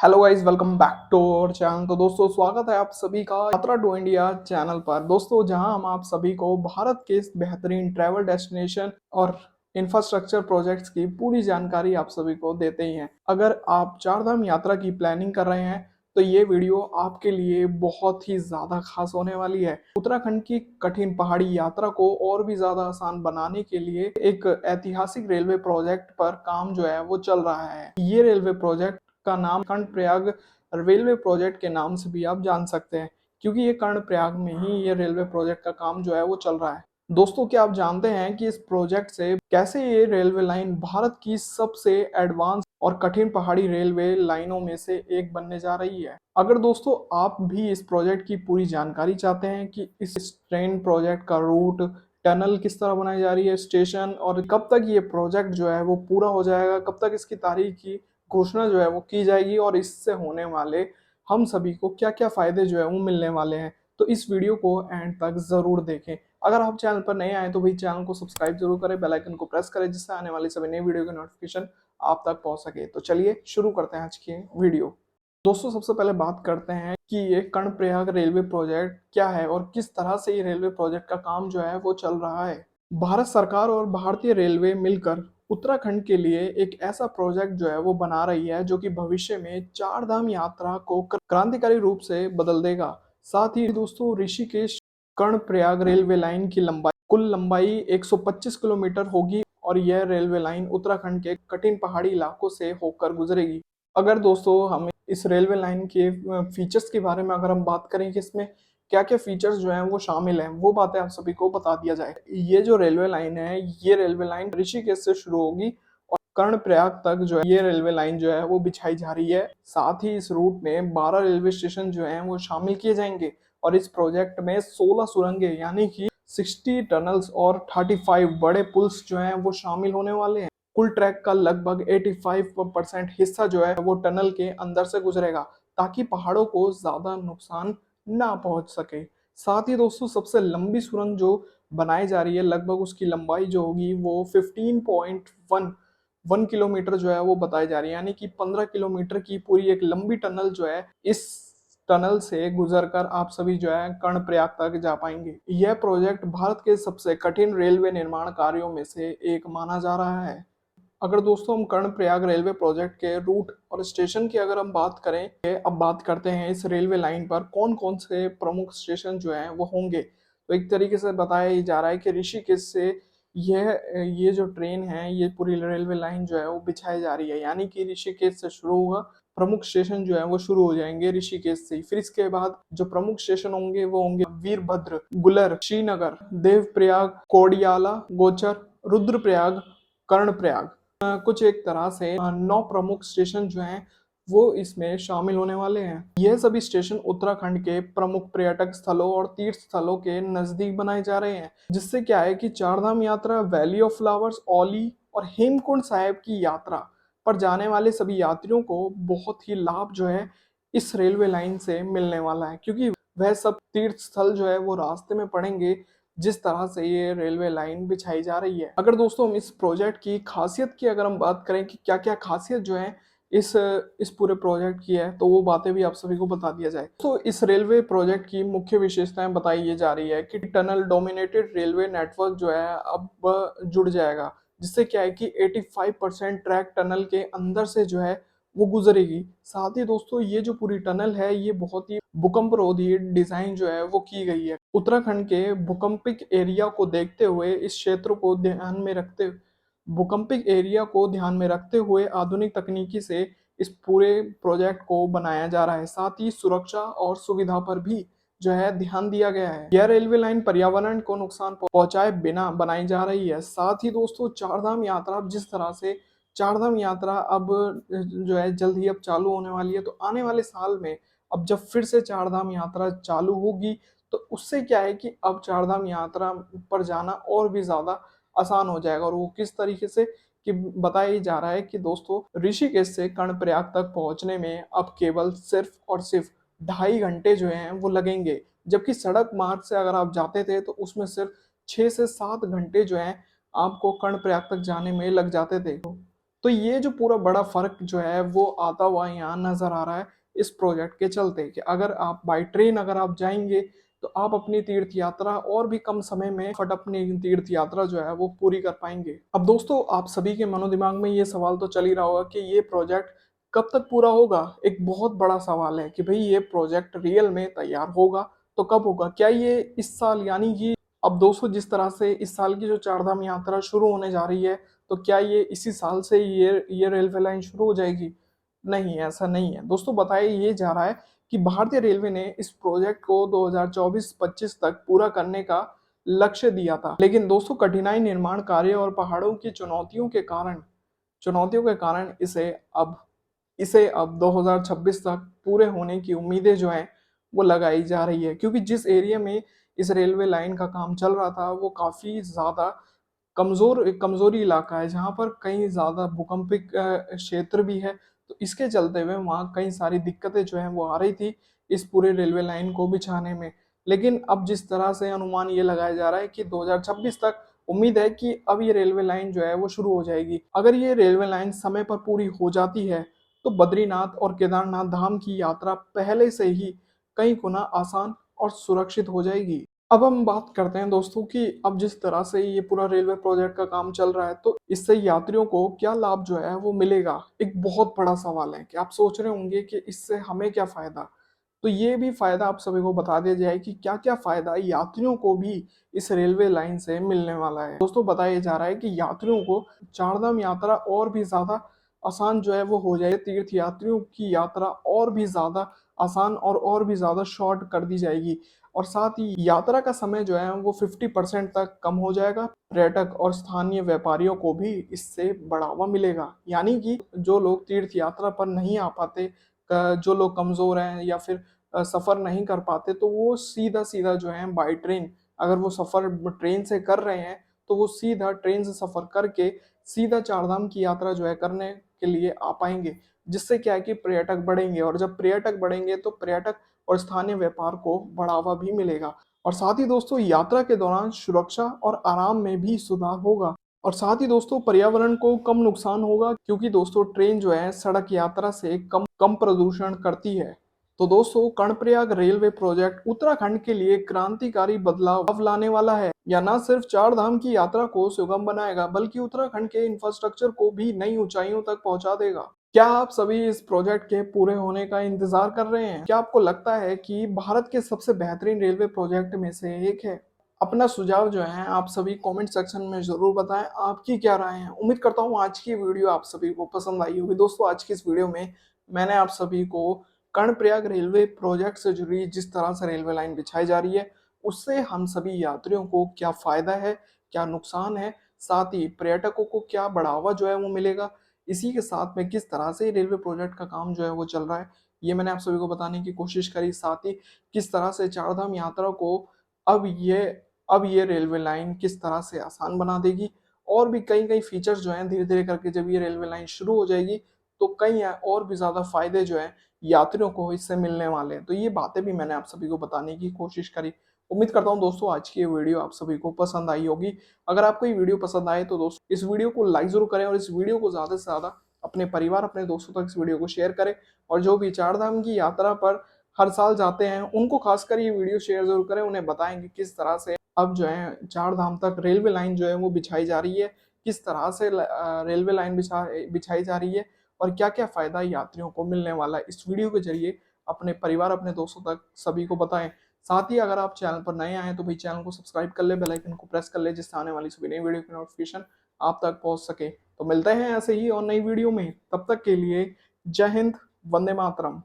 Hello guys, welcome back to our channel. तो दोस्तों, स्वागत है आप सभी का यात्रा टू इंडिया चैनल पर। दोस्तों, जहां हम आप सभी को भारत के इस बेहतरीन ट्रैवल डेस्टिनेशन और इंफ्रास्ट्रक्चर प्रोजेक्ट्स की पूरी जानकारी आप सभी को देते ही हैं। अगर आप चारधाम यात्रा की प्लानिंग कर रहे हैं तो ये वीडियो आपके लिए बहुत ही ज्यादा खास होने वाली है। उत्तराखंड की कठिन पहाड़ी यात्रा को और भी ज्यादा आसान बनाने के लिए एक ऐतिहासिक रेलवे प्रोजेक्ट पर काम जो है वो चल रहा है। ये रेलवे प्रोजेक्ट का नाम कर्णप्रयाग रेलवे प्रोजेक्ट के नाम से भी आप जान सकते हैं, क्योंकि ये कर्णप्रयाग में ही ये रेलवे प्रोजेक्ट का काम जो है वो चल रहा है। दोस्तों, क्या आप जानते हैं कि इस प्रोजेक्ट से कैसे ये रेलवे लाइन भारत की सबसे एडवांस और कठिन पहाड़ी रेलवे लाइनों में से एक बनने जा रही है। अगर दोस्तों आप भी इस प्रोजेक्ट की पूरी जानकारी चाहते हैं कि इस ट्रेन प्रोजेक्ट का रूट, टनल किस तरह बनाई जा रही है, स्टेशन, और कब तक ये प्रोजेक्ट जो है वो पूरा हो जाएगा, कब तक इसकी तारीख की घोषणा जो है वो की जाएगी और इससे होने वाले हम सभी को क्या क्या फायदे जो है वो मिलने वाले हैं, तो इस वीडियो को एंड तक जरूर देखें। अगर आप चैनल पर नए आए तो भाई चैनल को सब्सक्राइब जरूर करें, बेल आइकन को प्रेस करें, जिससे आने वाली सभी नई वीडियो की नोटिफिकेशन आप तक पहुंच सके। तो चलिए शुरू करते हैं आज की वीडियो। दोस्तों, सबसे पहले बात करते हैं कि ये कर्णप्रयाग रेलवे प्रोजेक्ट क्या है और किस तरह से ये रेलवे प्रोजेक्ट का काम जो है वो चल रहा है। भारत सरकार और भारतीय रेलवे मिलकर उत्तराखंड के लिए एक ऐसा प्रोजेक्ट जो है वो बना रही है जो कि भविष्य में चार धाम यात्रा को क्रांतिकारी रूप से बदल देगा। साथ ही दोस्तों, ऋषिकेश कर्णप्रयाग रेलवे लाइन की कुल लंबाई 125 किलोमीटर होगी और यह रेलवे लाइन उत्तराखंड के कठिन पहाड़ी इलाकों से होकर गुजरेगी। अगर दोस्तों हम इस रेलवे लाइन के फीचर्स के बारे में अगर हम बात करें कि इसमें क्या क्या फीचर्स जो हैं वो शामिल हैं, वो बातें आप सभी को बता दिया जाए। ये जो रेलवे लाइन है, ये रेलवे लाइन ऋषिकेश से शुरू होगी और कर्णप्रयाग तक जो है ये रेलवे लाइन जो है वो बिछाई जा रही है। साथ ही इस रूट में 12 रेलवे स्टेशन जो हैं वो शामिल किए जाएंगे और इस प्रोजेक्ट में 16 सुरंगें यानी कि 60 टनल्स और 35 बड़े पुल्स जो हैं वो शामिल होने वाले हैं। कुल ट्रैक का लगभग 85% हिस्सा जो है वो टनल के अंदर से गुजरेगा, ताकि पहाड़ों को ज्यादा नुकसान ना पहुंच सके। साथ ही दोस्तों, सबसे लंबी सुरंग जो बनाई जा रही है, लगभग उसकी लंबाई जो होगी वो 15.1 किलोमीटर जो है वो बताई जा रही है, यानी कि 15 किलोमीटर की पूरी एक लंबी टनल जो है, इस टनल से गुजरकर आप सभी जो है कर्णप्रयाग तक जा पाएंगे। यह प्रोजेक्ट भारत के सबसे कठिन रेलवे निर्माण कार्यों में से एक माना जा रहा है। अगर दोस्तों हम कर्णप्रयाग रेलवे प्रोजेक्ट के रूट और स्टेशन की अगर हम बात करें, अब बात करते हैं इस रेलवे लाइन पर कौन कौन से प्रमुख स्टेशन जो हैं वो होंगे। तो एक तरीके से बताया जा रहा है कि ऋषिकेश से यह ये जो ट्रेन है, ये पूरी रेलवे लाइन जो है वो बिछाई जा रही है, यानी कि ऋषिकेश से शुरू होगा। प्रमुख स्टेशन जो है वो शुरू हो जाएंगे ऋषिकेश से। फिर इसके बाद जो प्रमुख स्टेशन होंगे वो होंगे वीरभद्र, गुलर, श्रीनगर, देवप्रयाग, कोडियाला, गोचर, रुद्रप्रयाग, कर्णप्रयाग। कुछ एक तरह से 9 प्रमुख स्टेशन जो हैं वो इसमें शामिल होने वाले हैं। यह सभी स्टेशन उत्तराखंड के प्रमुख पर्यटक स्थलों और तीर्थ स्थलों के नजदीक बनाए जा रहे हैं, जिससे क्या है कि चारधाम यात्रा, वैली ऑफ फ्लावर्स, औली और हेमकुंड साहिब की यात्रा पर जाने वाले सभी यात्रियों को बहुत ही लाभ जो है इस रेलवे लाइन से मिलने वाला है, क्योंकि वह सब तीर्थ स्थल जो है वो रास्ते में पड़ेंगे जिस तरह से ये रेलवे लाइन बिछाई जा रही है। अगर दोस्तों हम इस प्रोजेक्ट की खासियत की अगर हम बात करें कि क्या क्या खासियत जो है इस पूरे प्रोजेक्ट की है, तो वो बातें भी आप सभी को बता दिया जाए। तो इस रेलवे प्रोजेक्ट की मुख्य विशेषताएं बताई ये जा रही है कि टनल डोमिनेटेड रेलवे नेटवर्क जो है अब जुड़ जाएगा, जिससे क्या है कि 85% ट्रैक टनल के अंदर से जो है वो गुजरेगी। साथ ही दोस्तों, ये जो पूरी टनल है ये बहुत ही भूकंपरोधी डिजाइन जो है वो की गई है। उत्तराखंड के भूकंपिक एरिया को देखते हुए इस क्षेत्र को ध्यान में रखते भूकंपिक एरिया को ध्यान में रखते हुए आधुनिक तकनीकी से इस पूरे प्रोजेक्ट को बनाया जा रहा है। साथ ही सुरक्षा और सुविधा पर भी जो है ध्यान दिया गया है। यह रेलवे लाइन पर्यावरण को नुकसान पहुंचाए बिना बनाई जा रही है। साथ ही दोस्तों, चारधाम यात्रा जिस तरह से चारधाम यात्रा अब जो है जल्द ही अब चालू होने वाली है, तो आने वाले साल में अब जब फिर से चारधाम यात्रा चालू होगी तो उससे क्या है कि अब चारधाम यात्रा पर जाना और भी ज्यादा आसान हो जाएगा। और वो किस तरीके से कि बताया जा रहा है कि दोस्तों, ऋषिकेश से कर्णप्रयाग तक पहुंचने में अब केवल सिर्फ और सिर्फ 2.5 घंटे जो हैं वो लगेंगे, जबकि सड़क मार्ग से अगर आप जाते थे तो उसमें सिर्फ 6 से 7 घंटे जो हैं आपको कर्णप्रयाग तक जाने में लग जाते थे। तो ये जो पूरा बड़ा फ़र्क जो है वो आता हुआ यहाँ नज़र आ रहा है इस प्रोजेक्ट के चलते, कि अगर आप बाय ट्रेन अगर आप जाएँगे तो आप अपनी तीर्थ यात्रा और भी कम समय में फट अपनी तीर्थ यात्रा जो है वो पूरी कर पाएँगे। अब दोस्तों आप सभी के मनो-दिमाग में ये सवाल तो चल ही रहा होगा कि ये प्रोजेक्ट कब तक पूरा होगा? एक बहुत बड़ा सवाल है कि भई ये प्रोजेक्ट रियल में तैयार होगा तो कब होगा? क्या ये इस साल, यानी कि अब दोस्तों जिस तरह से इस साल की जो चारधाम यात्रा शुरू होने जा रही है, तो क्या ये इसी साल से ये रेलवे लाइन शुरू हो जाएगी? नहीं, ऐसा नहीं है। दोस्तों बताया ये जा रहा है कि भारतीय रेलवे ने इस प्रोजेक्ट को 2024-25 तक पूरा करने का लक्ष्य दिया था। लेकिन दोस्तों कठिनाई, निर्माण कार्य और पहाड़ों की चुनौतियों के कारण इसे अब 2026 तक पूरे होने की उम्मीदें जो हैं वो लगाई जा रही है। क्योंकि जिस एरिया में इस रेलवे लाइन का काम चल रहा था वो काफ़ी ज़्यादा कमज़ोरी इलाका है, जहाँ पर कई ज़्यादा भूकंपिक क्षेत्र भी है। तो इसके चलते हुए वहाँ कई सारी दिक्कतें जो हैं वो आ रही थी इस पूरे रेलवे लाइन को बिछाने में। लेकिन अब जिस तरह से अनुमान ये लगाया जा रहा है कि 2026 तक उम्मीद है कि अब ये रेलवे लाइन जो है वो शुरू हो जाएगी। अगर ये रेलवे लाइन समय पर पूरी हो जाती है तो बद्रीनाथ और केदारनाथ धाम की यात्रा पहले से ही कई गुना आसान और सुरक्षित हो जाएगी। अब हम बात करते हैं दोस्तों कि अब जिस तरह से ये पूरा रेलवे प्रोजेक्ट का काम चल रहा है तो इससे यात्रियों को क्या लाभ जो है वो मिलेगा? एक बहुत बड़ा सवाल है कि आप सोच रहे होंगे कि इससे हमें क्या फ़ायदा? तो ये भी फ़ायदा आप सभी को बता दिया जाए कि क्या-क्या फ़ायदा यात्रियों को भी इस रेलवे लाइन से मिलने वाला है। दोस्तों बताया जा रहा है कि यात्रियों को चारधाम यात्रा और भी ज़्यादा आसान जो है वो हो जाए, तीर्थ यात्रियों की यात्रा और भी ज़्यादा आसान और भी ज़्यादा शॉर्ट कर दी जाएगी। और साथ ही यात्रा का समय जो है वो 50% तक कम हो जाएगा। पर्यटक और स्थानीय व्यापारियों को भी इससे बढ़ावा मिलेगा। यानी कि जो लोग तीर्थ यात्रा पर नहीं आ पाते, जो लोग कमज़ोर हैं या फिर सफ़र नहीं कर पाते, तो वो सीधा-सीधा जो है बाय ट्रेन, अगर वो सफ़र ट्रेन से कर रहे हैं, तो वो सीधा ट्रेन से सफ़र करके सीधा चारधाम की यात्रा जो है करने के लिए आ पाएँगे। जिससे क्या है कि पर्यटक बढ़ेंगे, और जब पर्यटक बढ़ेंगे तो पर्यटक और स्थानीय व्यापार को बढ़ावा भी मिलेगा। और साथ ही दोस्तों यात्रा के दौरान सुरक्षा और आराम में भी सुधार होगा। और साथ ही दोस्तों पर्यावरण को कम नुकसान होगा, क्योंकि दोस्तों ट्रेन जो है सड़क यात्रा से कम कम प्रदूषण करती है। तो दोस्तों कर्णप्रयाग रेलवे प्रोजेक्ट उत्तराखंड के लिए क्रांतिकारी बदलाव लाने वाला है। या न सिर्फ चार धाम की यात्रा को सुगम बनाएगा, बल्कि उत्तराखंड के इंफ्रास्ट्रक्चर को भी नई ऊंचाइयों तक पहुंचा देगा। क्या आप सभी इस प्रोजेक्ट के पूरे होने का इंतजार कर रहे हैं? क्या आपको लगता है कि भारत के सबसे बेहतरीन रेलवे प्रोजेक्ट में से एक है? अपना सुझाव जो है आप सभी कमेंट सेक्शन में ज़रूर बताएं, आपकी क्या राय है? उम्मीद करता हूँ आज की वीडियो आप सभी को पसंद आई होगी। दोस्तों आज की इस वीडियो में मैंने आप सभी को कर्णप्रयाग रेलवे प्रोजेक्ट से जुड़ी जिस तरह से रेलवे लाइन बिछाई जा रही है, उससे हम सभी यात्रियों को क्या फ़ायदा है, क्या नुकसान है, साथ ही पर्यटकों को क्या बढ़ावा जो है वो मिलेगा, इसी के साथ में किस तरह से रेलवे प्रोजेक्ट का काम जो है वो चल रहा है, ये मैंने आप सभी को बताने की कोशिश करी। साथ ही किस तरह से चारधाम यात्रा को अब ये अब ये रेलवे लाइन किस तरह से आसान बना देगी, और भी कई-कई फीचर्स जो हैं धीरे-धीरे करके जब ये रेलवे लाइन शुरू हो जाएगी, तो कई और भी ज़्यादा फ़ायदे जो हैं यात्रियों को इससे मिलने वाले हैं। तो ये बातें भी मैंने आप सभी को बताने की कोशिश करी। उम्मीद करता हूँ दोस्तों आज की ये वीडियो आप सभी को पसंद आई होगी। अगर आपको ये वीडियो पसंद आए तो दोस्तों इस वीडियो को लाइक ज़रूर करें, और इस वीडियो को ज़्यादा से ज़्यादा अपने परिवार, अपने दोस्तों तक इस वीडियो को शेयर करें। और जो भी चार धाम की यात्रा पर हर साल जाते हैं, उनको खासकर ये वीडियो शेयर ज़रूर करें। उन्हें बताएँ कि किस तरह से अब जो है चार धाम तक रेलवे लाइन जो है वो बिछाई जा रही है, किस तरह से रेलवे लाइन बिछाई जा रही है, और क्या-क्या फ़ायदा यात्रियों को मिलने वाला है। इस वीडियो के ज़रिए अपने परिवार, अपने दोस्तों तक सभी को बताएँ। साथ ही अगर आप चैनल पर नए आए हैं तो भाई चैनल को सब्सक्राइब कर ले, बेल आइकन को प्रेस कर ले, जिससे आने वाली सभी नई वीडियो की नोटिफिकेशन आप तक पहुंच सके। तो मिलते हैं ऐसे ही और नई वीडियो में, तब तक के लिए जय हिंद, वंदे मातरम।